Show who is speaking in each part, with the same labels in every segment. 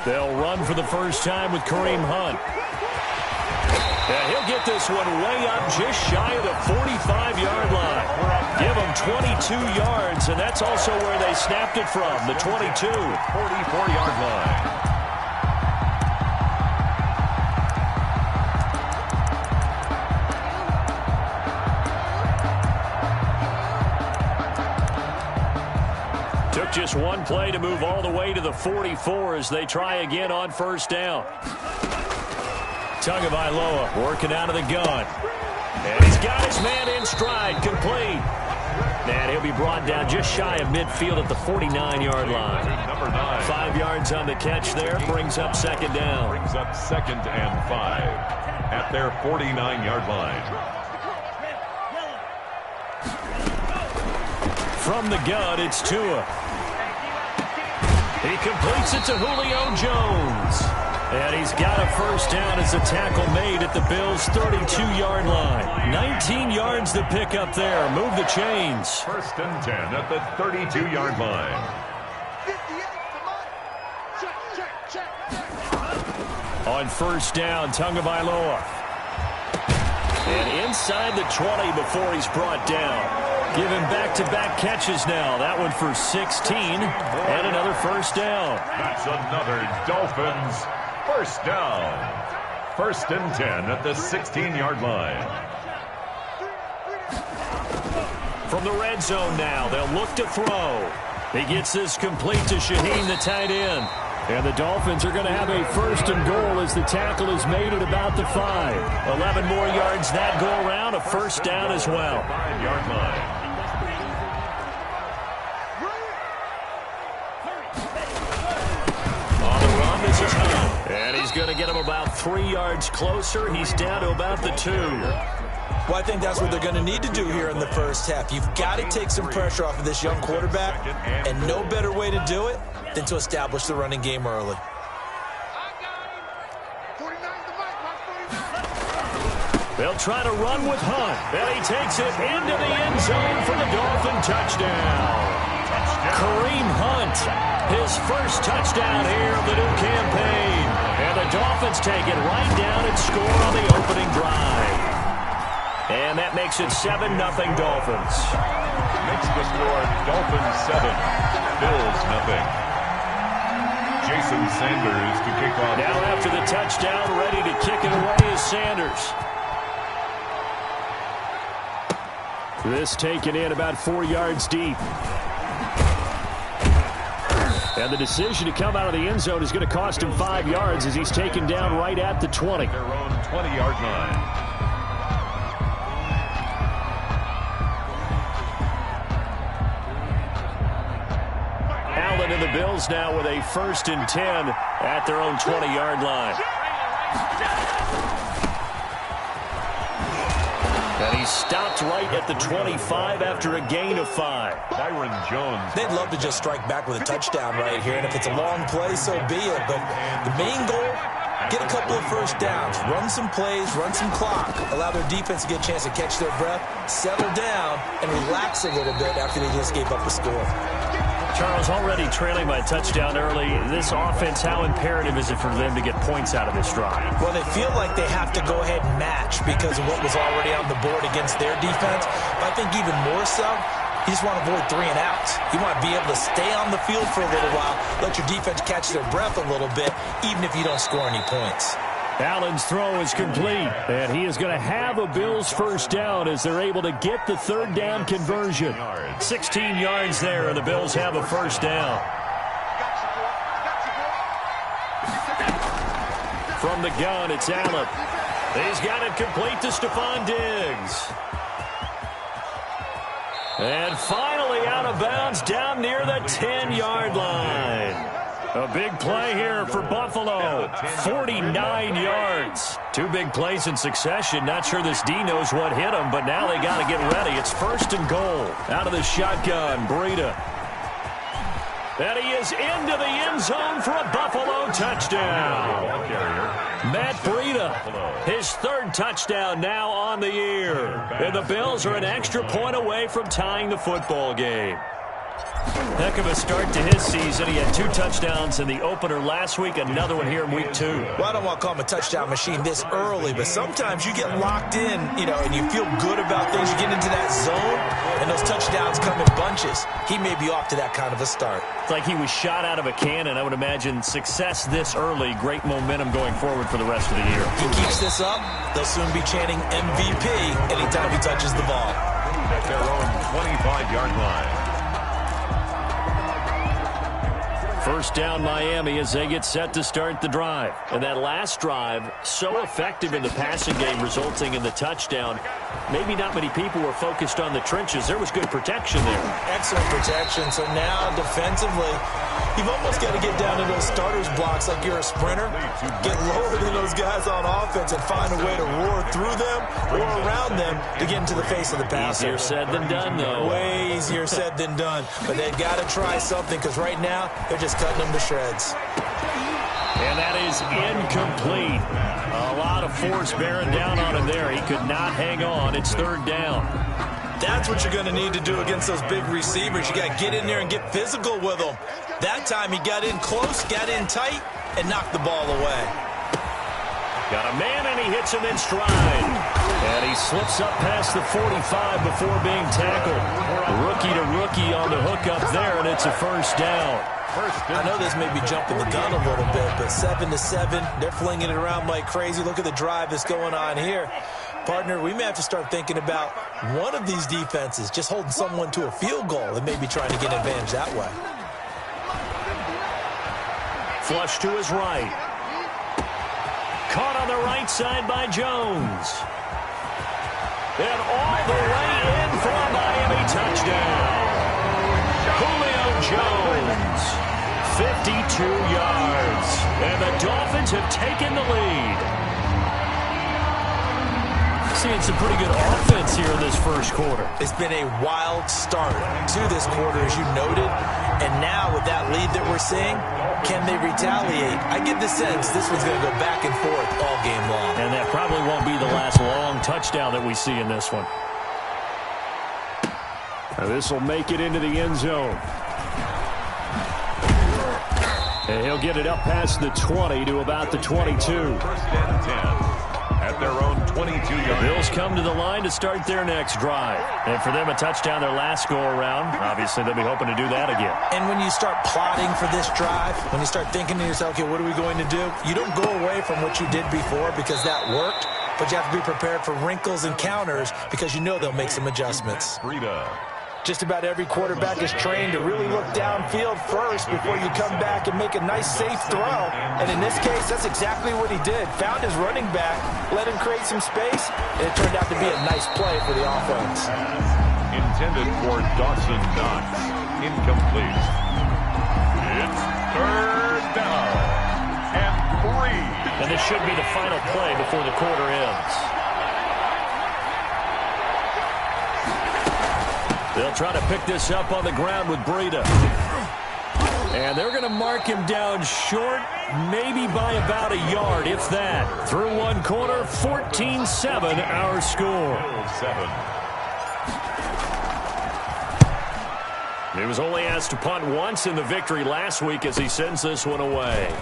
Speaker 1: They'll run for the first time with Kareem Hunt. And he'll get this one way up just shy of the 45-yard line. Give him 22 yards, and that's also where they snapped it from, the 22.
Speaker 2: 44-yard line.
Speaker 1: Took just one play to move all the way to the 44 as they try again on first down. Tagovailoa working out of the gun. And he's got his man in stride, complete. And he'll be brought down just shy of midfield at the 49-yard line.
Speaker 2: Number 9.
Speaker 1: 5 yards on the catch there, brings up second down.
Speaker 2: Brings up 2nd and 5 at their 49-yard line.
Speaker 1: From the gun, it's Tua. He completes it to Julio Jones. And he's got a first down as a tackle made at the Bills' 32-yard line. 19 yards to pick up there. Move the chains.
Speaker 2: 1st and 10 at the 32-yard line.
Speaker 1: On first down, Tagovailoa. And inside the 20 before he's brought down. Give him back-to-back catches now. That one for 16 and another first down.
Speaker 2: That's another Dolphins first down. 1st and 10 at the 16-yard line.
Speaker 1: From the red zone now, they'll look to throw. He gets this complete to Shaheen, the tight end. And the Dolphins are going to have a first and goal as the tackle is made at about the 5. 11 more yards that go around, a first down as well.
Speaker 2: 5-yard line.
Speaker 1: On the run, this is Hunt. And he's going to get him about 3 yards closer. He's down to about the 2.
Speaker 3: Well, I think that's what they're going to need to do here in the first half. You've got to take some pressure off of this young quarterback, and no better way to do it than to establish the running game early.
Speaker 1: They'll try to run with Hunt. And he takes it into the end zone for the Dolphin touchdown. Kareem Hunt, his first touchdown here of the new campaign. And the Dolphins take it right down and score on the opening drive. And that makes it 7-0 Dolphins.
Speaker 2: Makes the score Dolphins 7, Bills 0. Jason Sanders to kick off.
Speaker 1: Now after the touchdown, ready to kick it away is Sanders. This taken in about 4 yards deep. And the decision to come out of the end zone is going to cost him 5 yards as he's taken down right at the 20.
Speaker 2: Their own 20-yard line.
Speaker 1: Allen and the Bills now with a 1st and 10 at their own 20-yard line. And he's stopped right at the 25 after a gain of 5.
Speaker 2: Byron Jones.
Speaker 3: They'd love to just strike back with a touchdown right here, and if it's a long play, so be it. But the main goal, get a couple of first downs, run some plays, run some clock, allow their defense to get a chance to catch their breath, settle down, and relax a little bit after they just gave up a score.
Speaker 1: Charles, already trailing by a touchdown early. This offense, how imperative is it for them to get points out of this drive?
Speaker 3: Well, they feel like they have to go ahead and match because of what was already on the board against their defense. But I think even more so, you just want to avoid 3 and outs. You want to be able to stay on the field for a little while, let your defense catch their breath a little bit, even if you don't score any points.
Speaker 1: Allen's throw is complete, and he is going to have a Bills first down as they're able to get the 3rd down conversion. 16 yards there, and the Bills have a first down. From the gun, it's Allen. He's got it complete to Stephon Diggs. And finally out of bounds down near the 10-yard line. A big play here for Buffalo. 49 yards. 2 big plays in succession. Not sure this D knows what hit him, but now they got to get ready. It's 1st and goal. Out of the shotgun, Breida. And he is into the end zone for a Buffalo touchdown. Matt Breida, his 3rd touchdown now on the year. And the Bills are an extra point away from tying the football game. Heck of a start to his season. He had 2 touchdowns in the opener last week, another one here in week 2.
Speaker 3: Well, I don't want to call him a touchdown machine this early, but sometimes you get locked in, and you feel good about things. You get into that zone, and those touchdowns come in bunches. He may be off to that kind of a start.
Speaker 1: It's like he was shot out of a cannon. I would imagine success this early, great momentum going forward for the rest of the year.
Speaker 3: He keeps this up, they'll soon be chanting MVP anytime he touches the ball.
Speaker 2: At their own 25-yard line.
Speaker 1: First down Miami as they get set to start the drive. And that last drive, so effective in the passing game, resulting in the touchdown. Maybe not many people were focused on the trenches. There was good protection there.
Speaker 3: Excellent protection. So now defensively, you've almost got to get down to those starters blocks like you're a sprinter. Get lower than those guys on offense and find a way to roar through them or around them to get into the face of the passer.
Speaker 1: Easier said than done, though.
Speaker 3: Way easier said than done. But they've got to try something because right now they're just cutting them to shreds.
Speaker 1: And that is incomplete. A lot of force bearing down on him there. He could not hang on. It's third down.
Speaker 3: That's what you're going to need to do against those big receivers. You got to get in there and get physical with them. That time he got in close, got in tight, and knocked the ball away.
Speaker 1: Got a man, and he hits him in stride. And he slips up past the 45 before being tackled. Rookie to rookie on the hook up there, and it's a first down.
Speaker 3: I know this may be jumping the gun a little bit, but 7-7, they're flinging it around like crazy. Look at the drive that's going on here. Partner, we may have to start thinking about one of these defenses just holding someone to a field goal and maybe trying to get an advantage that way.
Speaker 1: Flush to his right. Caught on the right side by Jones. And all the way in for a Miami touchdown. Julio Jones, 52 yards. And the Dolphins have taken the lead. Seeing some pretty good offense here in this first quarter.
Speaker 3: It's been a wild start to this quarter, as you noted. And now with that lead that we're seeing, can they retaliate? I get the sense this one's going to go back and forth all game long.
Speaker 1: And that probably won't be the last long touchdown that we see in this one. This will make it into the end zone. And he'll get it up past the 20 to about the 22.
Speaker 2: First and 10. At their own 22-yard.
Speaker 1: Bills come to the line to start their next drive. And for them, a touchdown their last go-around. Obviously, they'll be hoping to do that again.
Speaker 3: And when you start plotting for this drive, when you start thinking to yourself, okay, what are we going to do? You don't go away from what you did before because that worked, but you have to be prepared for wrinkles and counters because you know they'll make some adjustments.
Speaker 2: Breida.
Speaker 3: Just about every quarterback is trained to really look downfield first before you come back and make a nice, safe throw. And in this case, that's exactly what he did. Found his running back, let him create some space, and it turned out to be a nice play for the offense.
Speaker 2: Intended for Dawson Knox. Incomplete. It's third down and 3.
Speaker 1: And this should be the final play before the quarter ends. They'll try to pick this up on the ground with Breida. And they're going to mark him down short, maybe by about a yard, if that. Through one quarter, 14-7 our score.
Speaker 2: 7.
Speaker 1: He was only asked to punt once in the victory last week as he sends this one away.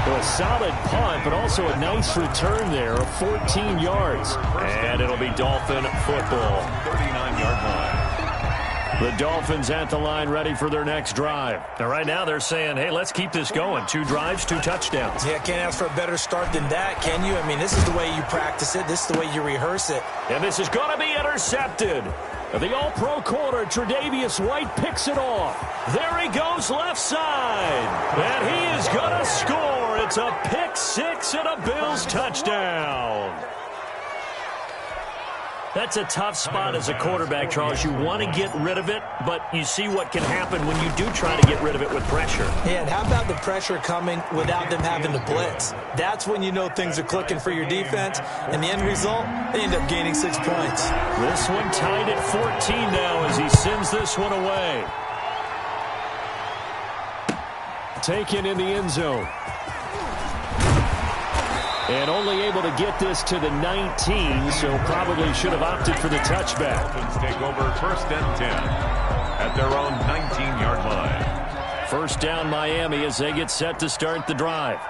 Speaker 1: A solid punt, but also a nice return there of 14 yards. And it'll be Dolphin football.
Speaker 2: 39-yard line.
Speaker 1: The Dolphins at the line ready for their next drive. Now, right now they're saying, hey, let's keep this going. 2 drives, 2 touchdowns.
Speaker 3: Yeah, can't ask for a better start than that, can you? I mean, this is the way you practice it. This is the way you rehearse it.
Speaker 1: And this is going to be intercepted. The all-pro corner, Tre'Davious White, picks it off. There he goes left side. And he is going to score. It's a pick 6 and a Bills touchdown. That's a tough spot as a quarterback, Charles. You want to get rid of it, but you see what can happen when you do try to get rid of it with pressure.
Speaker 3: Yeah, and how about the pressure coming without them having to blitz? That's when you know things are clicking for your defense, and the end result, they end up gaining 6 points.
Speaker 1: This one tied at 14 now as he sends this one away. Taken in the end zone. And only able to get this to the 19, so probably should have opted for the touchback.
Speaker 2: Dolphins take over 1st and 10 at their own 19-yard line.
Speaker 1: First down Miami as they get set to start the drive.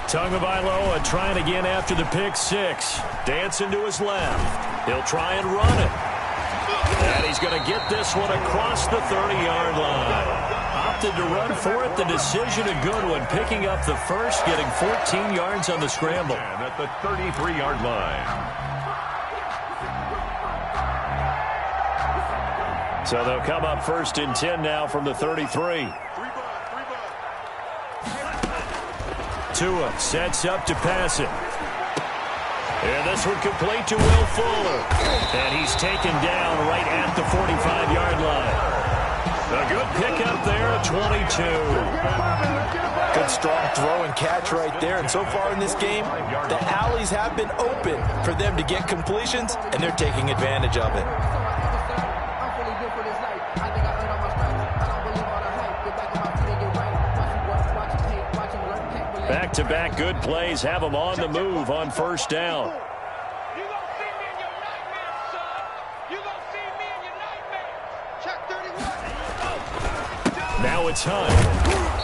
Speaker 1: Tagovailoa trying again after the pick six. Dancing to his left. He'll try and run it. And he's going to get this one across the 30-yard line. Opted to run for it. The decision a good one. Picking up the first, getting 14 yards on the scramble.
Speaker 2: And at the 33-yard line.
Speaker 1: So they'll come up 1st and 10 now from the 33. Tua sets up to pass it. And this one complete to Will Fuller. And he's taken down right at the 45-yard line. A good pickup there at 22.
Speaker 3: Good strong throw and catch right there. And so far in this game, the alleys have been open for them to get completions, and they're taking advantage of it.
Speaker 1: Back-to-back good plays have them on the move on first down. Now it's Hunt.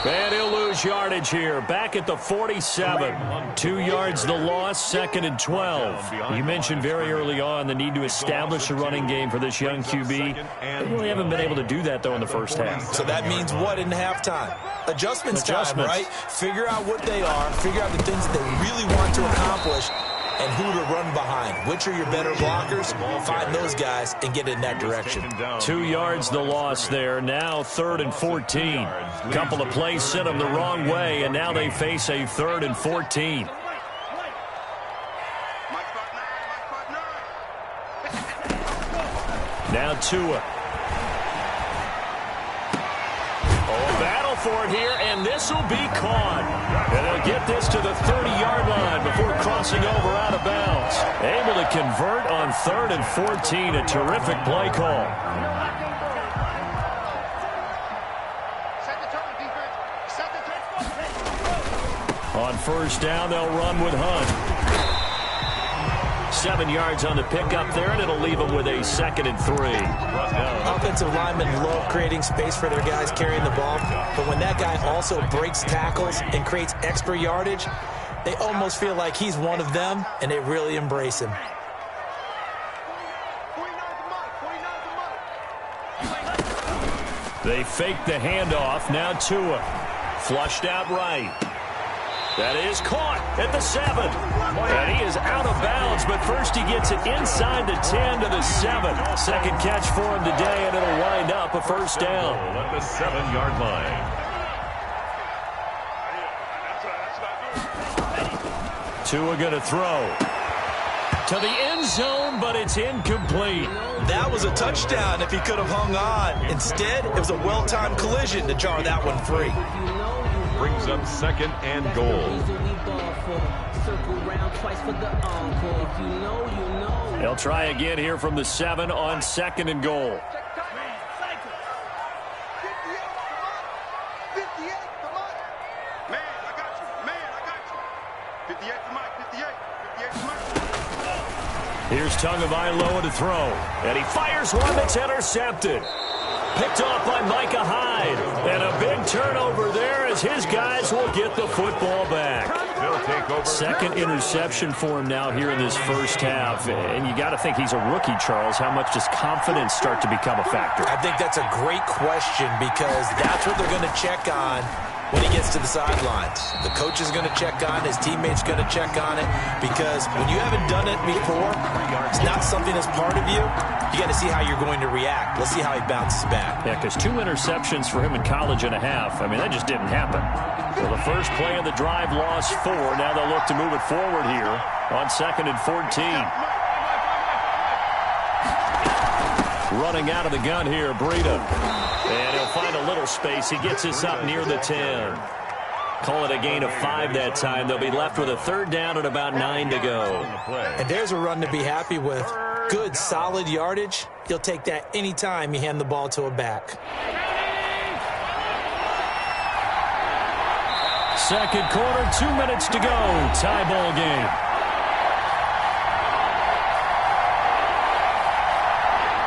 Speaker 1: And he'll lose yardage here. Back at the 47. 2 yards the loss, 2nd and 12. You mentioned very early on the need to establish a running game for this young QB. They really haven't been able to do that, though, in the first half.
Speaker 3: So that means what in halftime? Adjustments time, right? Figure out what they are. Figure out the things that they really want to accomplish and who to run behind. Which are your better blockers? Find those guys and get in that direction.
Speaker 1: 2 yards the loss there. Now 3rd and 14. Couple of plays sent them the wrong way, and now they face a 3rd and 14. Now Tua. For it here, and this will be caught. And they'll get this to the 30-yard line before crossing over out of bounds. Able to convert on 3rd and 14. A terrific play call. On first down, they'll run with Hunt. 7 yards on the pickup there, and it'll leave them with a 2nd and 3.
Speaker 3: Offensive linemen love creating space for their guys carrying the ball, but when that guy also breaks tackles and creates extra yardage, they almost feel like he's one of them, and they really embrace him.
Speaker 1: They fake the handoff. Now Tua. Flushed out right. That is caught at the 7. And he is out of bounds, but first he gets it inside the 10 to the 7. Second catch for him today, and it'll wind up a first down.
Speaker 2: At the 7-yard line.
Speaker 1: Tua going to throw to the end zone, but it's incomplete.
Speaker 3: That was a touchdown if he could have hung on. Instead, it was a well-timed collision to jar that one free.
Speaker 2: Brings up 2nd and goal.
Speaker 1: They'll try again here from the 7 on 2nd and goal. Here's Tagovailoa to throw. And he fires one that's intercepted. Picked off by Micah Hyde. And a big turnover there as his guys will get the football back.
Speaker 2: They'll take over.
Speaker 1: Second interception for him now here in this first half. And you got to think he's a rookie, Charles. How much does confidence start to become a factor?
Speaker 3: I think that's a great question because that's what they're going to check on when he gets to the sidelines. The coach is going to check on it. His teammates going to check on it because when you haven't done it before, it's not something that's part of you. You got to see how you're going to react. Let's see how he bounces back.
Speaker 1: Yeah, because 2 interceptions for him in college and a half. I mean, that just didn't happen. So the first play of the drive lost 4. Now they'll look to move it forward here on 2nd and 14. Running out of the gun here, Breida. And he'll find a little space. He gets us up near the 10. Call it a gain of 5 that time. They'll be left with a 3rd down and about 9 to go.
Speaker 3: And there's a run to be happy with. Good, solid yardage. You'll take that anytime you hand the ball to a back.
Speaker 1: Second quarter, 2 minutes to go. Tie ball game.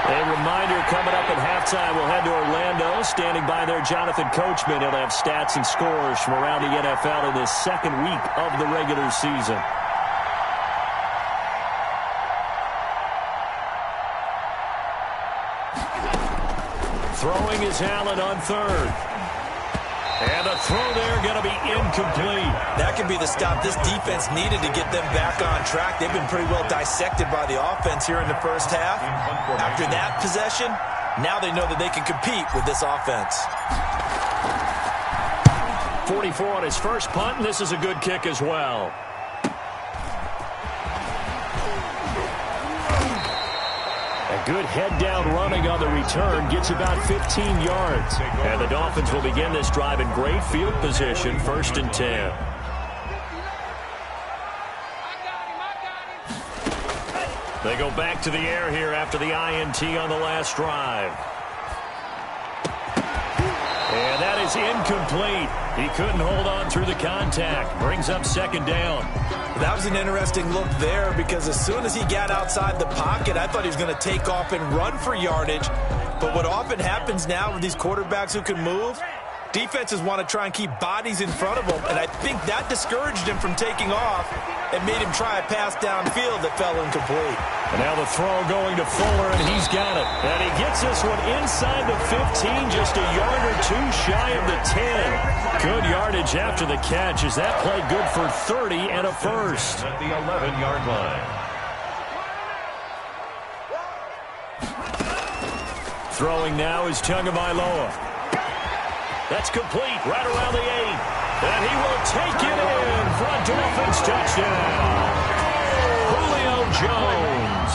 Speaker 1: A reminder coming up at halftime, we'll head to Orlando. Standing by there, Jonathan Coachman. He'll have stats and scores from around the NFL in this second week of the regular season. Throwing is Allen on third. And the throw there going to be incomplete.
Speaker 3: That could be the stop this defense needed to get them back on track. They've been pretty well dissected by the offense here in the first half. After that possession, now they know that they can compete with this offense.
Speaker 1: 44 on his first punt, and this is a good kick as well. A good head-down running on the return gets about 15 yards. And the Dolphins will begin this drive in great field position, 1st and 10. They go back to the air here after the INT on the last drive. And that is incomplete. He couldn't hold on through the contact. Brings up 2nd down.
Speaker 3: That was an interesting look there because as soon as he got outside the pocket, I thought he was going to take off and run for yardage. But what often happens now with these quarterbacks who can move, defenses want to try and keep bodies in front of them. And I think that discouraged him from taking off and made him try a pass downfield that fell incomplete.
Speaker 1: And now the throw going to Fuller, and he's got it. And he gets this one inside the 15, just a yard or two shy of the 10. Good yardage after the catch. Is that play good for 30 and a first?
Speaker 2: At the 11-yard line.
Speaker 1: Throwing now is Tagovailoa. That's complete right around the 8. And he will take it in for a Dolphins touchdown. Julio Jones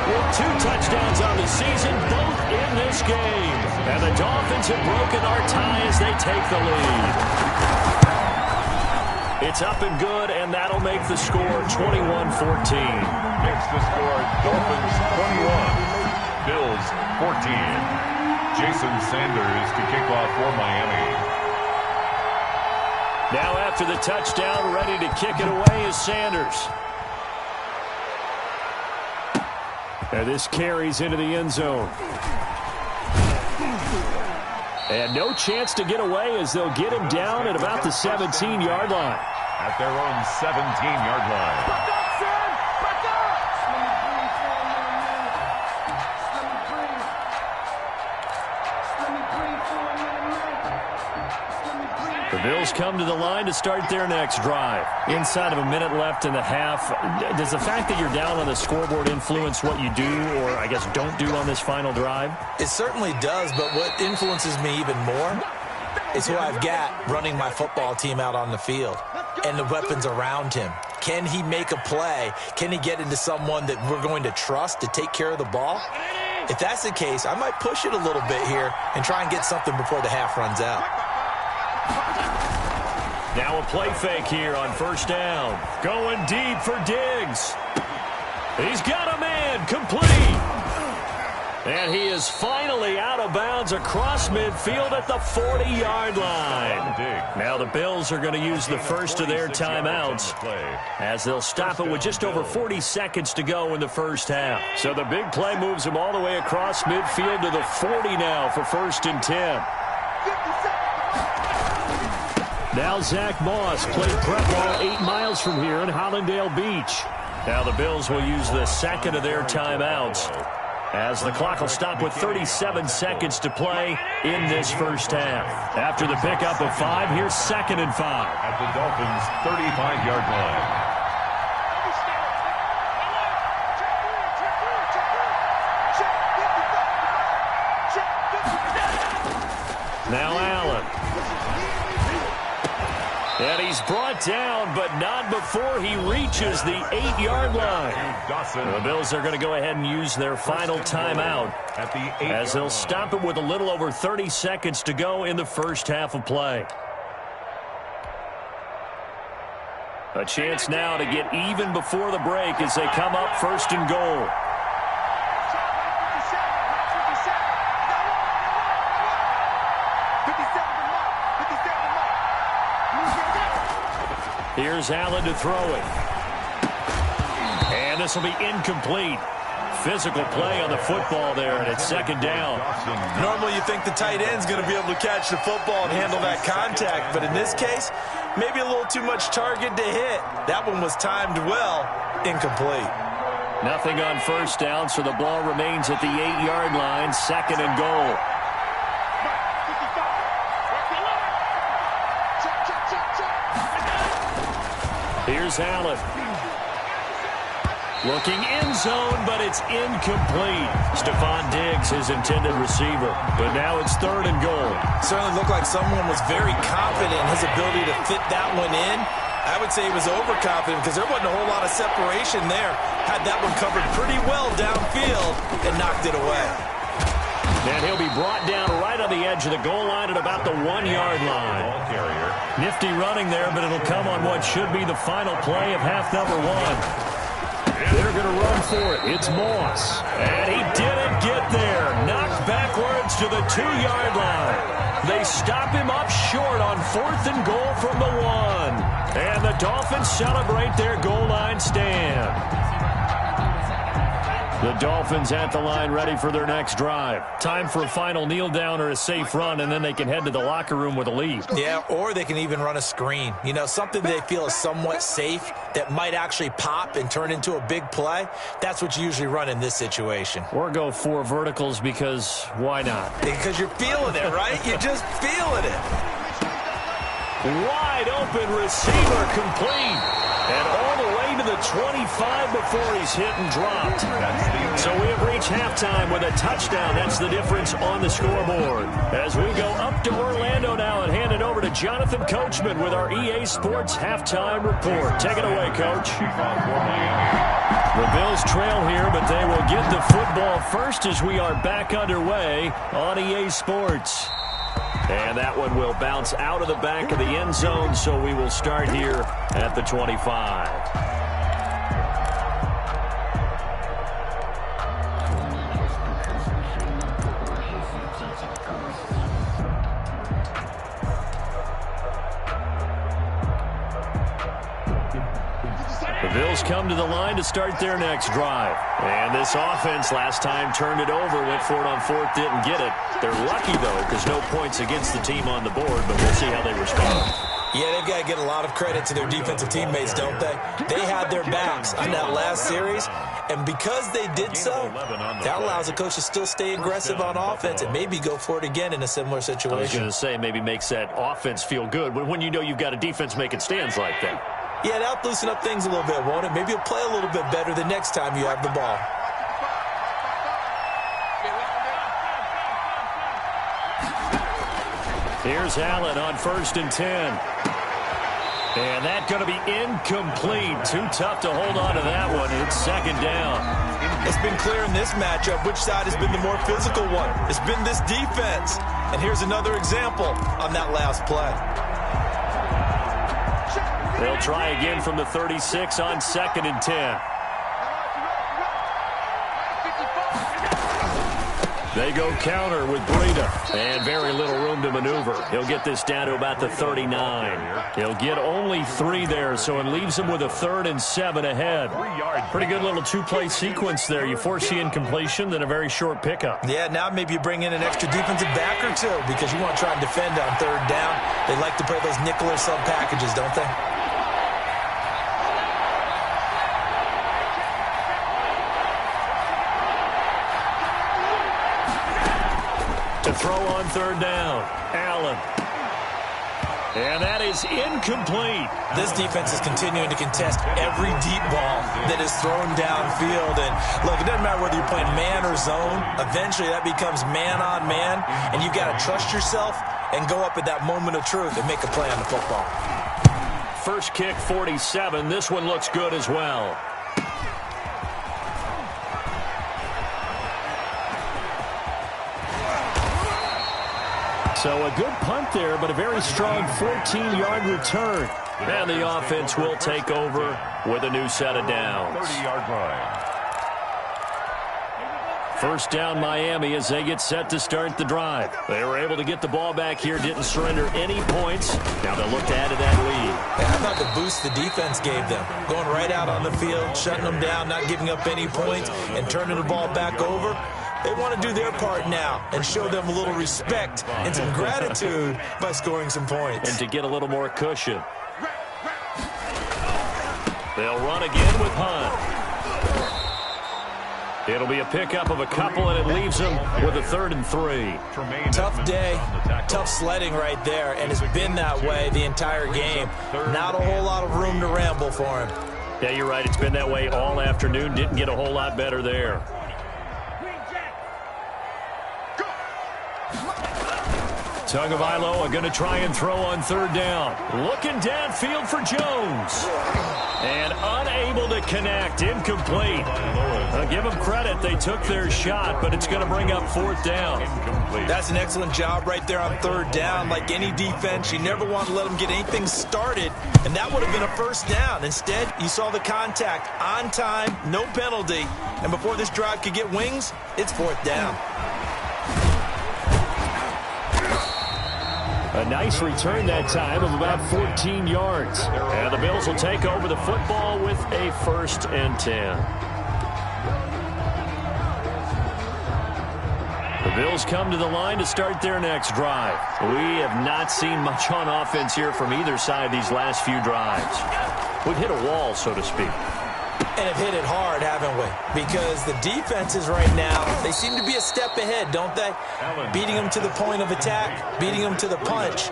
Speaker 1: with 2 touchdowns on the season, both in this game. And the Dolphins have broken our tie as they take the lead. It's up and good, and that'll make the score 21-14.
Speaker 2: Makes the score Dolphins 21, Bills 14. Jason Sanders to kick off for Miami.
Speaker 1: Now after the touchdown, ready to kick it away is Sanders. And this carries into the end zone. And no chance to get away as they'll get him down at about the 17-yard line.
Speaker 2: At their own 17-yard line.
Speaker 1: The Bills come to the line to start their next drive. Inside of a minute left in the half, does the fact that you're down on the scoreboard influence what you do, or I guess don't do on this final drive?
Speaker 3: It certainly does, but what influences me even more is who I've got running my football team out on the field and the weapons around him. Can he make a play? Can he get into someone that we're going to trust to take care of the ball? If that's the case, I might push it a little bit here and try and get something before the half runs out.
Speaker 1: Now a play fake here on 1st down. Going deep for Diggs. He's got a man, complete. And he is finally out of bounds across midfield at the 40-yard line. Now the Bills are going to use the first of their timeouts as they'll stop it with just over 40 seconds to go in the first half. So the big play moves them all the way across midfield to the 40 now for 1st and 10. Now Zach Moss played prep ball 8 miles from here in Hollandale Beach. Now the Bills will use the second of their timeouts as the clock will stop with 37 seconds to play in this first half. After the pickup of 5, here's 2nd and 5.
Speaker 2: At the Dolphins' 35-yard line.
Speaker 1: Now Allen. And he's brought down, but not before he reaches the 8-yard line. The Bills are going to go ahead and use their final timeout as they'll stop it with a little over 30 seconds to go in the first half of play. A chance now to get even before the break as they come up 1st and goal. Here's Allen to throw it. And this will be incomplete. Physical play on the football there, and it's second down.
Speaker 3: Normally you think the tight end's going to be able to catch the football and handle that contact, but in this case, maybe a little too much target to hit. That one was timed well, incomplete.
Speaker 1: Nothing on first down, so the ball remains at the 8-yard line, second and goal. Here's Allen. Looking end zone, but it's incomplete. Stephon Diggs, his intended receiver. But now it's third and goal.
Speaker 3: Certainly looked like someone was very confident in his ability to fit that one in. I would say he was overconfident because there wasn't a whole lot of separation there. Had that one covered pretty well downfield and knocked it away.
Speaker 1: And he'll be brought down right on the edge of the goal line at about the 1-yard line. Nifty running there, but it'll come on what should be the final play of half number 1. They're going to run for it. It's Moss. And he didn't get there. Knocked backwards to the 2-yard line. They stop him up short on 4th and goal from the 1. And the Dolphins celebrate their goal line stand. The Dolphins at the line ready for their next drive. Time for a final kneel down or a safe run, and then they can head to the locker room with a lead.
Speaker 3: Yeah, or they can even run a screen. You know, something they feel is somewhat safe that might actually pop and turn into a big play. That's what you usually run in this situation.
Speaker 1: Or go 4 verticals because why not?
Speaker 3: Because you're feeling it, right? You're just feeling it.
Speaker 1: Wide open receiver complete. And all the way to the 25 before he's hit and dropped. So we have reached halftime with a touchdown. That's the difference on the scoreboard. As we go up to Orlando now and hand it over to Jonathan Coachman with our EA Sports Halftime Report. Take it away, Coach. The Bills trail here, but they will get the football first as we are back underway on EA Sports. And that one will bounce out of the back of the end zone, so we will start here at the 25. The Bills come to the line to start their next drive. And this offense last time turned it over, went for it on 4th, didn't get it. They're lucky, though, because no points against the team on the board, but we'll see how they respond.
Speaker 3: Yeah, they've got to get a lot of credit to their defensive teammates, don't they? They had their backs on that last series, and because they did so, that allows the coach to still stay aggressive on offense and maybe go for it again in a similar situation.
Speaker 1: I was going to say, maybe makes that offense feel good when you know you've got a defense making stands like that.
Speaker 3: Yeah, that'll loosen up things a little bit, won't it? Maybe you'll play a little bit better the next time you have the ball.
Speaker 1: Here's Allen on 1st and 10. And that's going to be incomplete. Too tough to hold on to that one. It's second down.
Speaker 3: It's been clear in this matchup which side has been the more physical one. It's been this defense. And here's another example on that last play.
Speaker 1: They'll try again from the 36 on 2nd and 10. They go counter with Breida, and very little room to maneuver. He'll get this down to about the 39. He'll get only 3 there, so it leaves him with a 3rd and 7 ahead. Pretty good little 2-play sequence there. You force the incompletion, then a very short pickup.
Speaker 3: Yeah, now maybe you bring in an extra defensive back or 2 because you want to try and defend on 3rd down. They like to play those nickel or sub packages, don't they?
Speaker 1: To throw on 3rd down, Allen. And that is incomplete.
Speaker 3: This defense is continuing to contest every deep ball that is thrown downfield. And look, it doesn't matter whether you're playing man or zone. Eventually that becomes man on man. And you've got to trust yourself and go up at that moment of truth and make a play on the football.
Speaker 1: First kick, 47. This one looks good as well. So a good punt there, but a very strong 14-yard return. And the offense will take over with a new set of downs.
Speaker 2: 30-yard line.
Speaker 1: First down, Miami, as they get set to start the drive. They were able to get the ball back here, didn't surrender any points. Now they'll look to add to that lead.
Speaker 3: Yeah, about the boost the defense gave them? Going right out on the field, shutting them down, not giving up any points, and turning the ball back over. They want to do their part now and show them a little respect and some gratitude by scoring some points.
Speaker 1: And to get a little more cushion. They'll run again with Hunt. It'll be a pickup of a couple, and it leaves them with a 3rd and 3.
Speaker 3: Tough day, tough sledding right there, and it's been that way the entire game. Not a whole lot of room to ramble for him.
Speaker 1: Yeah, you're right. It's been that way all afternoon. Didn't get a whole lot better there. Tagovailoa going to try and throw on 3rd down. Looking downfield for Jones. And unable to connect. Incomplete. I'll give them credit. They took their shot, but it's going to bring up 4th down.
Speaker 3: That's an excellent job right there on 3rd down. Like any defense, you never want to let them get anything started, and that would have been a 1st down. Instead, you saw the contact on time, no penalty, and before this drive could get wings, it's 4th down.
Speaker 1: A nice return that time of about 14 yards. And the Bills will take over the football with a 1st and 10. The Bills come to the line to start their next drive. We have not seen much on offense here from either side these last few drives. We've hit a wall, so to speak.
Speaker 3: And have hit it hard, haven't we? Because the defenses right now, they seem to be a step ahead, don't they? Beating them to the point of attack, beating them to the punch.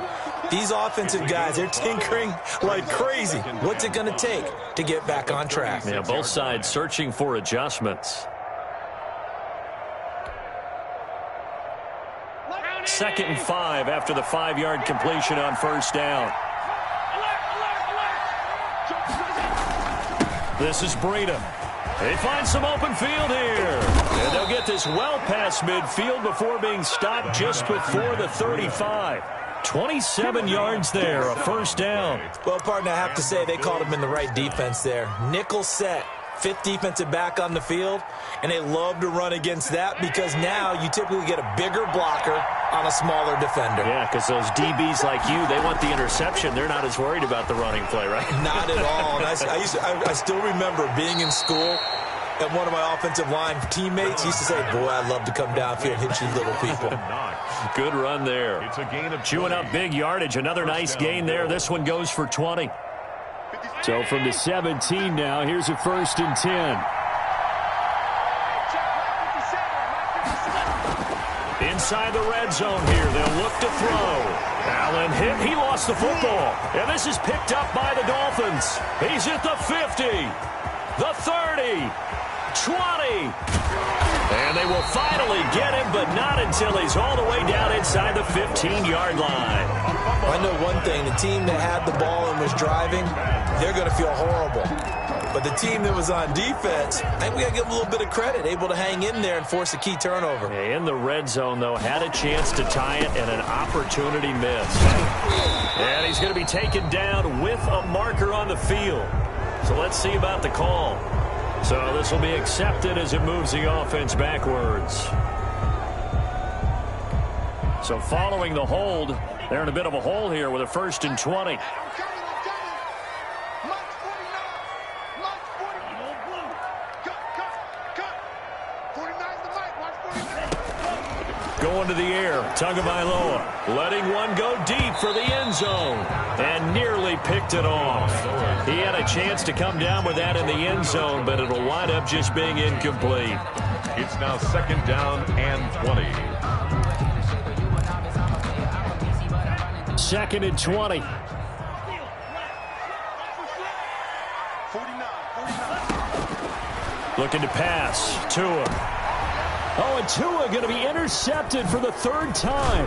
Speaker 3: These offensive guys, they're tinkering like crazy. What's it going to take to get back on track?
Speaker 1: Yeah, both sides searching for adjustments. 2nd and 5 after the 5-yard completion on 1st down. This is Breida. They find some open field here. And they'll get this well past midfield before being stopped just before the 35. 27 yards there, a 1st down.
Speaker 3: Well, partner, I have to say they called him in the right defense there. Nickel set. 5th defensive back on the field, and they love to run against that because now you typically get a bigger blocker on a smaller defender.
Speaker 1: Yeah, because those DBs like you, they want the interception. They're not as worried about the running play, right?
Speaker 3: Not at all. And I still remember being in school, and one of my offensive line teammates used to say, boy, I'd love to come downfield and hit you little people.
Speaker 1: Good run there.
Speaker 2: It's a gain of
Speaker 1: chewing up big yardage. Another nice gain there. This one goes for 20. So from the 17 now, here's a 1st and 10. Inside the red zone here, they'll look to throw. Allen hit, he lost the football. And this is picked up by the Dolphins. He's at the 50, the 30, 20. And they will finally get him, but not until he's all the way down inside the 15-yard line.
Speaker 3: I know one thing, the team that had the ball and was driving, they're going to feel horrible. But the team that was on defense, I think we got to give them a little bit of credit, able to hang in there and force a key turnover.
Speaker 1: In the red zone, though, had a chance to tie it and an opportunity missed. And he's going to be taken down with a marker on the field. So let's see about the call. So this will be accepted as it moves the offense backwards. So following the hold, they're in a bit of a hole here with a 1st and 20. Going to the air, Tagovailoa letting one go deep for the end zone and nearly picked it off. He had a chance to come down with that in the end zone, but it'll wind up just being incomplete.
Speaker 2: It's now 2nd down and 20.
Speaker 1: 2nd and 20. Looking to pass. Tua. Oh, and Tua going to be intercepted for the 3rd time.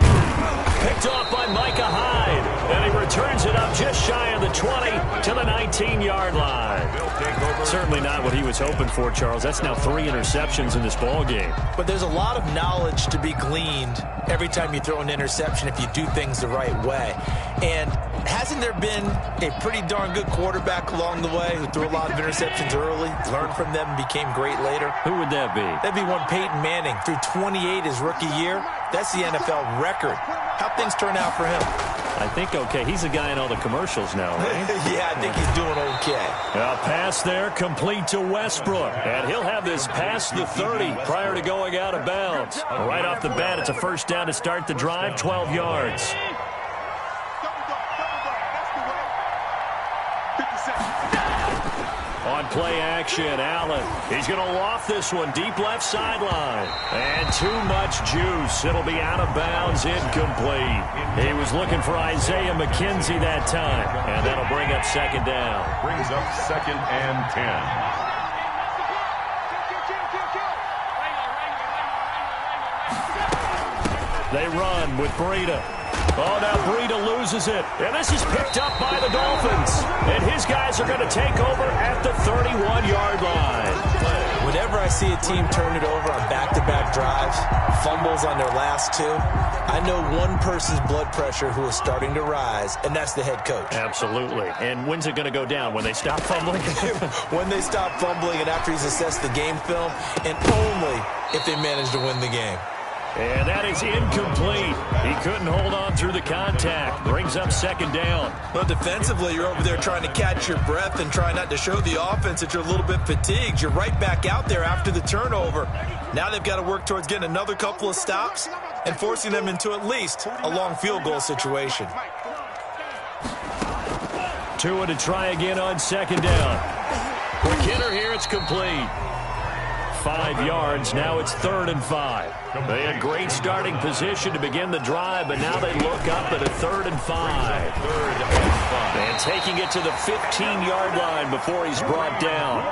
Speaker 1: Picked off by Micah Hyde. And he returns it up just shy of the 20 to the 19-yard line. Certainly not what he was hoping for, Charles. That's now 3 interceptions in this ball game.
Speaker 3: But there's a lot of knowledge to be gleaned every time you throw an interception if you do things the right way. And hasn't there been a pretty darn good quarterback along the way who threw a lot of interceptions early, learned from them, and became great later?
Speaker 1: Who would that be?
Speaker 3: That'd be one Peyton Manning. Threw 28 his rookie year. That's the NFL record. How'd things turn out for him?
Speaker 1: I think okay. He's a guy in all the commercials now, right?
Speaker 3: Yeah, I think he's doing okay.
Speaker 1: A pass there complete to Westbrook. And he'll have this past the 30 prior to going out of bounds. Right off the bat, it's a first down to start the drive, 12 yards. On play action, Allen. He's going to loft this one deep left sideline. And too much juice. It'll be out of bounds, incomplete. He was looking for Isaiah McKenzie that time. And that'll bring up second down.
Speaker 2: Brings up 2nd and 10.
Speaker 1: They run with Breida. Oh, now Breida loses it. And this is picked up by the Dolphins. And his guys are going to take over at the 31-yard line.
Speaker 3: Whenever I see a team turn it over on back-to-back drives, fumbles on their last two, I know one person's blood pressure who is starting to rise, and that's the head coach.
Speaker 1: Absolutely. And when's it going to go down? When they stop fumbling?
Speaker 3: When they stop fumbling and after he's assessed the game film, and only if they manage to win the game.
Speaker 1: And that is incomplete. He couldn't hold on through the contact. Brings up second down.
Speaker 3: But defensively, you're over there trying to catch your breath and try not to show the offense that you're a little bit fatigued. You're right back out there after the turnover. Now they've got to work towards getting another couple of stops and forcing them into at least a long field goal situation.
Speaker 1: Tua to try again on second down. McKinnon here, it's complete. 5 yards, now it's 3rd and 5. They had great starting position to begin the drive, but now they look up at a 3rd and 5. And taking it to the 15-yard line before he's brought down.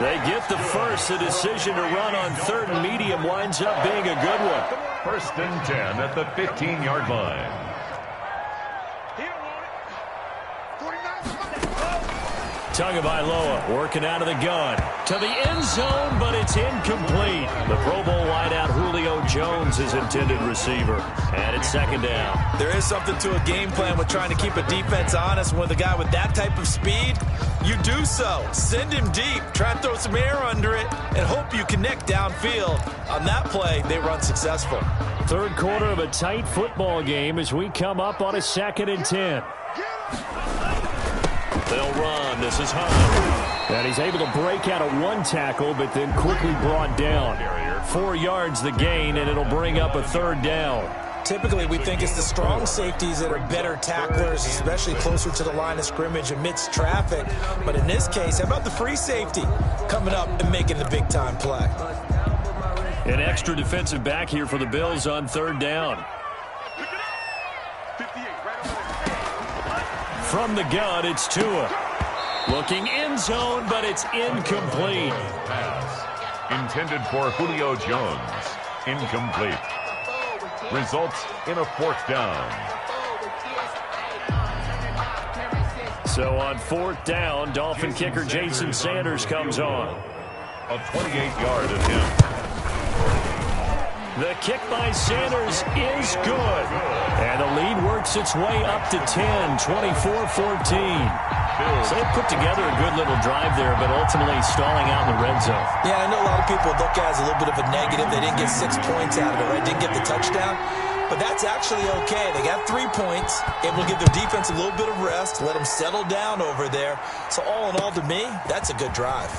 Speaker 1: They get the first. The decision to run on 3rd and medium winds up being a good one.
Speaker 2: 1st and 10 at the 15-yard line.
Speaker 1: Tagovailoa working out of the gun to the end zone, but it's incomplete. The Pro Bowl wideout Julio Jones is intended receiver, and it's second down.
Speaker 3: There is something to a game plan with trying to keep a defense honest. With a guy with that type of speed, you do so. Send him deep, try and throw some air under it, and hope you connect downfield. On that play, they run successful.
Speaker 1: Third quarter of a tight football game as we come up on a 2nd and 10. They'll run. This is Hunt. And he's able to break out of one tackle, but then quickly brought down. 4 yards the gain, and it'll bring up a 3rd down.
Speaker 3: Typically, we think it's the strong safeties that are better tacklers, especially closer to the line of scrimmage amidst traffic. But in this case, how about the free safety coming up and making the big-time play?
Speaker 1: An extra defensive back here for the Bills on 3rd down. From the gun, it's Tua. Looking end zone, but it's incomplete.
Speaker 2: Pass intended for Julio Jones. Incomplete. Results in a 4th down.
Speaker 1: So on 4th down, Dolphin kicker Jason Sanders comes on.
Speaker 2: A 28-yard attempt.
Speaker 1: The kick by Sanders is good. And the lead works its way up to 10, 24-14. So they put together a good little drive there, but ultimately stalling out in the red zone.
Speaker 3: Yeah, I know a lot of people look at it as a little bit of a negative. They didn't get 6 points out of it, right? Didn't get the touchdown. But that's actually okay. They got 3 points, able to give their defense a little bit of rest, let them settle down over there. So all in all, to me, that's a good drive.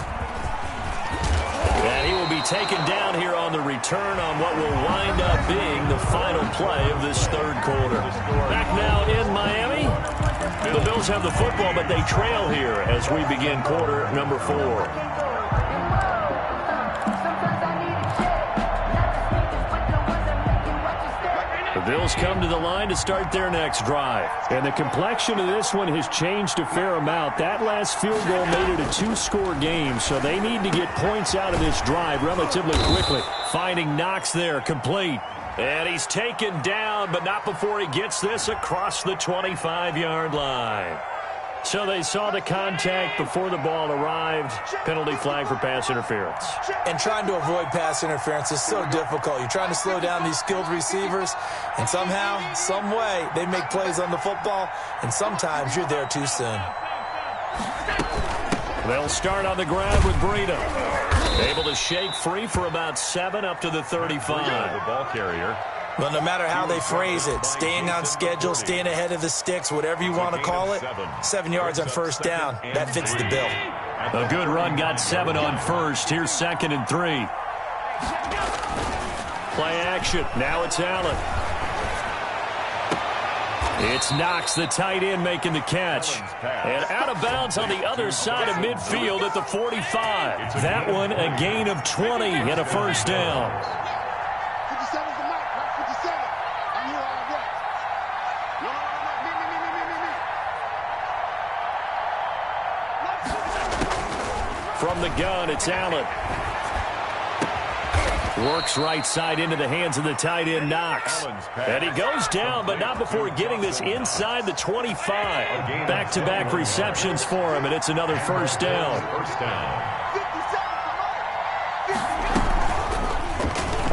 Speaker 1: And he will be taken down here on the return on what will wind up being the final play of this 3rd quarter. Back now in Miami. The Bills have the football, but they trail here as we begin quarter number 4. The Bills come to the line to start their next drive. And the complexion of this one has changed a fair amount. That last field goal made it a 2-score game, so they need to get points out of this drive relatively quickly. Finding Knox there, complete. And he's taken down, but not before he gets this across the 25-yard line. So they saw the contact before the ball arrived. Penalty flag for pass interference.
Speaker 3: And trying to avoid pass interference is so difficult. You're trying to slow down these skilled receivers, and somehow, some way, they make plays on the football, and sometimes you're there too soon.
Speaker 1: They'll start on the ground with Breida. Able to shake free for about 7 up to the 35.
Speaker 2: The ball carrier.
Speaker 3: Well, no matter how they phrase it, staying on schedule, staying ahead of the sticks, whatever you want to call it, 7 yards on first down, that fits the bill.
Speaker 1: A good run got 7 on first. Here's 2nd and 3. Play action. Now it's Allen. It's Knox, the tight end, making the catch. And out of bounds on the other side of midfield at the 45. That one a gain of 20 and a first down.
Speaker 4: 57's the mic, right? 57. I'm here all day. No.
Speaker 1: From the gun, it's Allen. Works right side into the hands of the tight end, Knox. And he goes down, but not before getting this inside the 25. Back-to-back receptions for him, and it's another first down.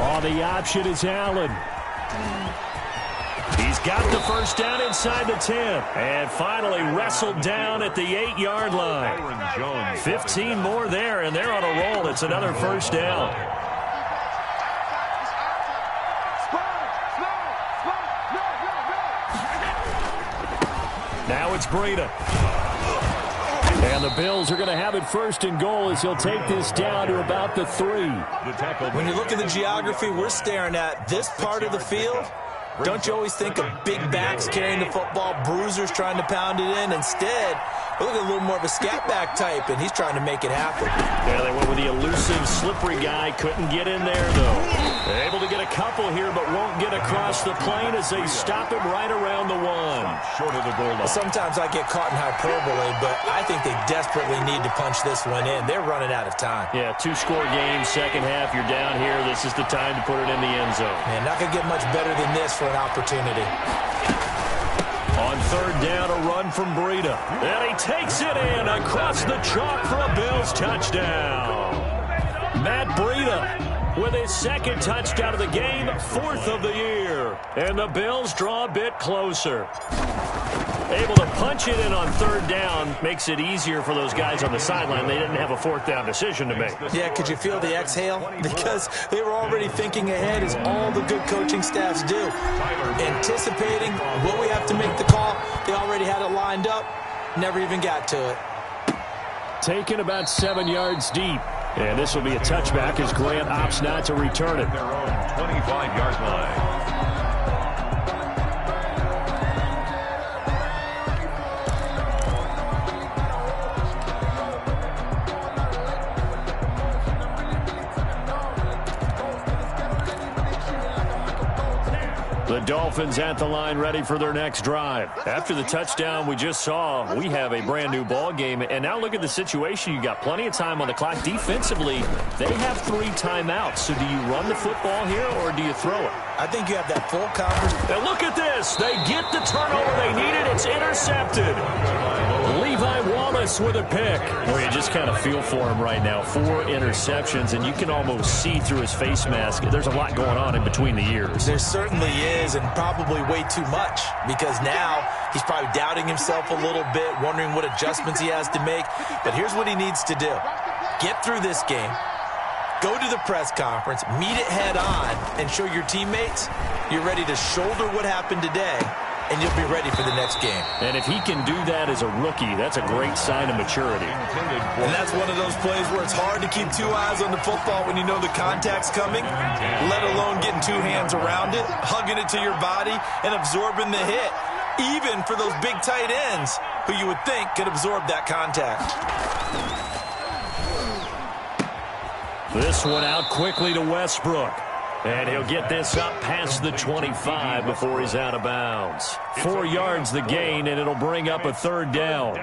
Speaker 1: Oh, the option is Allen. He's got the first down inside the 10. And finally wrestled down at the 8-yard line. 15 more there, and they're on a roll. It's another first down. Now it's Breida. And the Bills are going to have it 1st and goal as he'll take this down to about the 3.
Speaker 3: When you look at the geography we're staring at, this part of the field, don't you always think of big backs carrying the football, bruisers trying to pound it in? Instead, look at a little more of a scat back type, and he's trying to make it happen.
Speaker 1: Yeah, they went with the elusive, slippery guy. Couldn't get in there, though. They're able to get a couple here, but won't get across the plane as they stop him right around the 1.
Speaker 2: Short of the goal line.
Speaker 3: Sometimes I get caught in hyperbole, but I think they desperately need to punch this one in. They're running out of time.
Speaker 1: Yeah, 2-score game, second half. You're down here. This is the time to put it in the end zone.
Speaker 3: Man, not going to get much better than this for an opportunity.
Speaker 1: On 3rd down, a run from Breida. And he takes it in across the chalk for a Bills touchdown. Matt Breida with his 2nd touchdown of the game, 4th of the year. And the Bills draw a bit closer. Able to punch it in on 3rd down makes it easier for those guys on the sideline. They didn't have a 4th down decision to make.
Speaker 3: Yeah, could you feel the exhale? Because they were already thinking ahead, as all the good coaching staffs do. Anticipating, will we have to make the call? They already had it lined up, never even got to it.
Speaker 1: Taken about 7 yards deep. And this will be a touchback as Grant opts not to return it.
Speaker 2: Their own 25-yard line.
Speaker 1: The Dolphins at the line, ready for their next drive. After the touchdown we just saw, we have a brand new ball game. And now look at the situation. You got plenty of time on the clock. Defensively, they have 3 timeouts. So do you run the football here or do you throw it?
Speaker 3: I think you have that full coverage.
Speaker 1: And look at this. They get the turnover they needed. It's intercepted. Levi Wallace with a pick. Well, you just kind of feel for him right now. 4 interceptions, and you can almost see through his face mask. There's a lot going on in between the ears.
Speaker 3: There certainly is, and probably way too much, because now he's probably doubting himself a little bit, wondering what adjustments he has to make. But here's what he needs to do. Get through this game. Go to the press conference, meet it head on, and show your teammates you're ready to shoulder what happened today, and you'll be ready for the next game.
Speaker 1: And if he can do that as a rookie, that's a great sign of maturity.
Speaker 3: And that's one of those plays where it's hard to keep 2 eyes on the football when you know the contact's coming, let alone getting 2 hands around it, hugging it to your body, and absorbing the hit, even for those big tight ends who you would think could absorb that contact.
Speaker 1: This one out quickly to Westbrook. And he'll get this up past the 25 before he's out of bounds. 4 yards the gain, and it'll bring up a 3rd down.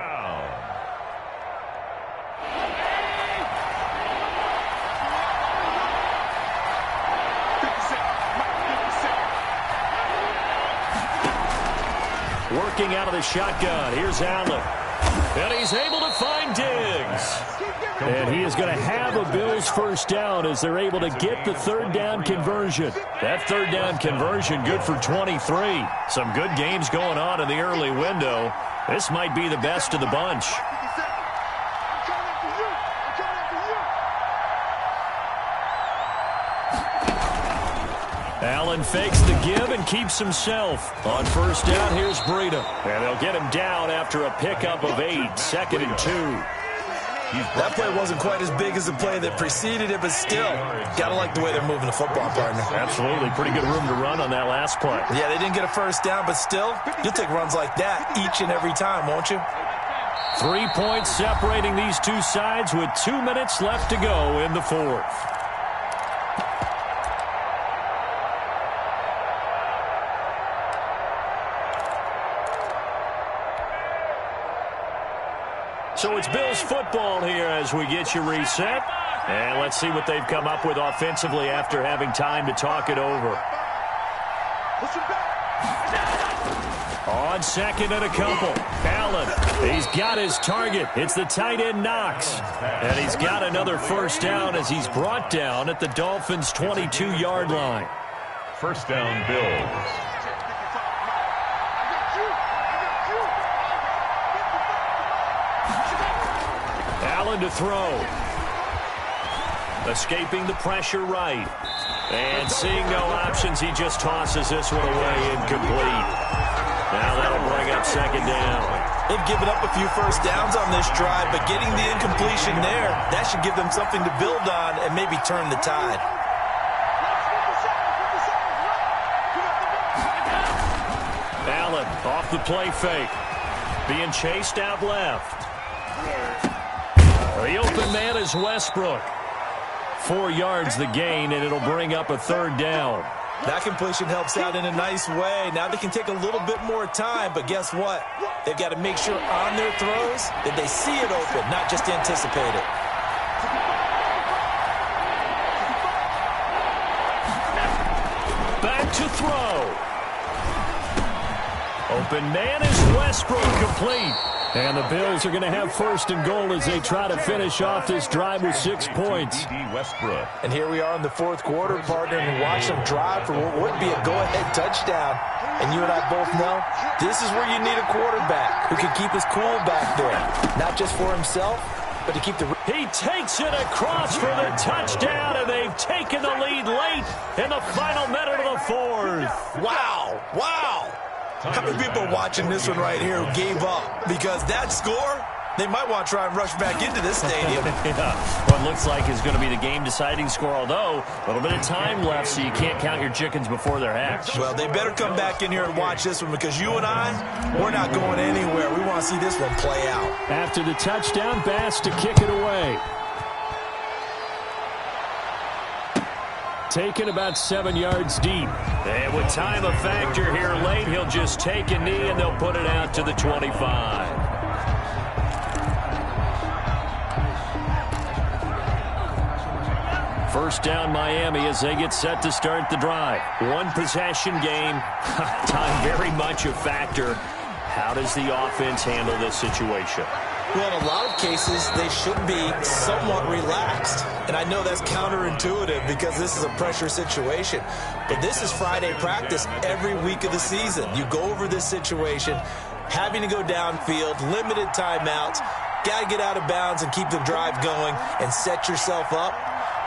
Speaker 1: Working out of the shotgun. Here's Allen. And he's able to find Diggs. And he is going to have a Bills first down as they're able to get the 3rd down conversion. That 3rd down conversion good for 23. Some good games going on in the early window. This might be the best of the bunch. Allen fakes the give and keeps himself. On first down, here's Breida. And they'll get him down after a pickup of 8, 2nd and 2.
Speaker 3: That play wasn't quite as big as the play that preceded it, but still, got to like the way they're moving the football, partner.
Speaker 1: Absolutely. Pretty good room to run on that last play.
Speaker 3: Yeah, they didn't get a first down, but still, you'll take runs like that each and every time, won't you?
Speaker 1: 3 points separating these two sides with 2 minutes left to go in the fourth. So it's Bills football here as we get you reset. And let's see what they've come up with offensively after having time to talk it over. On second and a couple. Allen, he's got his target. It's the tight end Knox. And he's got another first down as he's brought down at the Dolphins' 22-yard line.
Speaker 2: First down, Bills.
Speaker 1: Allen to throw. Escaping the pressure right. And seeing no options, he just tosses this one away incomplete. Now that'll bring up second down.
Speaker 3: They've given up a few first downs on this drive, but getting the incompletion there, that should give them something to build on and maybe turn the tide.
Speaker 1: Allen off the play fake. Being chased out left. The open man is Westbrook. 4 yards the gain, and it'll bring up a third down.
Speaker 3: That completion helps out in a nice way. Now they can take a little bit more time, but guess what? They've got to make sure on their throws that they see it open, not just anticipate it.
Speaker 1: Back to throw. Open man is Westbrook, complete. And the Bills are going to have first and goal as they try to finish off this drive with 6 points.
Speaker 2: Westbrook.
Speaker 3: And here we are in the fourth quarter, partner, and watch them drive for what would be a go-ahead touchdown. And you and I both know this is where you need a quarterback who can keep his cool back there. Not just for himself, but to keep the...
Speaker 1: He takes it across for the touchdown, and they've taken the lead late in the final minute of the fourth.
Speaker 3: Wow, wow. How many people are watching this one right here who gave up? Because that score, they might want to try and rush back into this stadium.
Speaker 1: Yeah. What looks like is going to be the game-deciding score, although a little bit of time left, so you can't count your chickens before they're hatched.
Speaker 3: Well, they better come back in here and watch this one, because you and I, we're not going anywhere. We want to see this one play out.
Speaker 1: After the touchdown, Bass to kick it away. Taken about 7 yards deep. And with time a factor here late, he'll just take a knee and they'll put it out to the 25. First down Miami as they get set to start the drive. One possession game. Time very much a factor. How does the offense handle this situation?
Speaker 3: Well, in a lot of cases, they should be somewhat relaxed. And I know that's counterintuitive because this is a pressure situation. But this is Friday practice every week of the season. You go over this situation, having to go downfield, limited timeouts, got to get out of bounds and keep the drive going and set yourself up.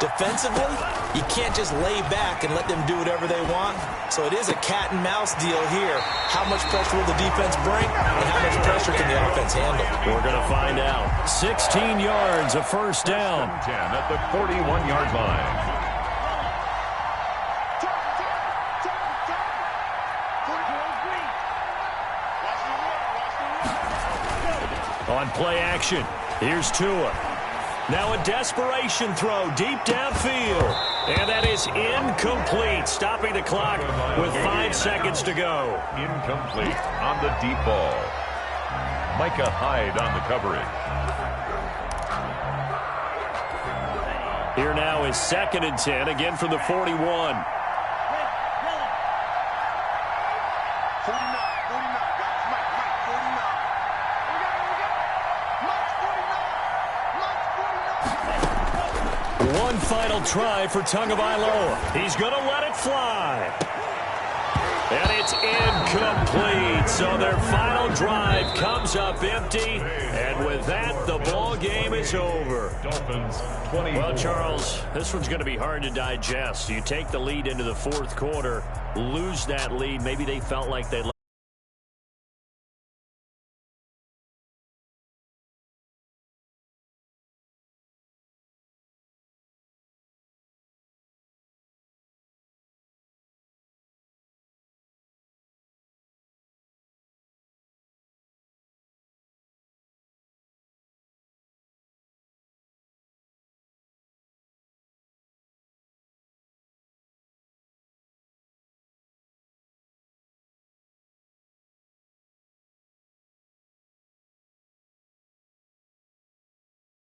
Speaker 3: Defensively, you can't just lay back and let them do whatever they want. So it is a cat and mouse deal here. How much pressure will the defense bring, and how much pressure can the offense handle?
Speaker 1: We're going to find out. 16 yards, a first down.
Speaker 2: 10 at the 41-yard line.
Speaker 1: On play action, here's Tua. Now a desperation throw deep downfield. And that is incomplete, stopping the clock with 5 seconds to go.
Speaker 2: Incomplete on the deep ball. Micah Hyde on the coverage.
Speaker 1: Here now is 2nd and 10, again from the 41. One final try for Tagovailoa. He's going to let it fly. And it's incomplete. So their final drive comes up empty. And with that, the ball game is over.
Speaker 2: Dolphins 20.
Speaker 1: Well, Charles, this one's going to be hard to digest. You take the lead into the fourth quarter, lose that lead. Maybe they felt like they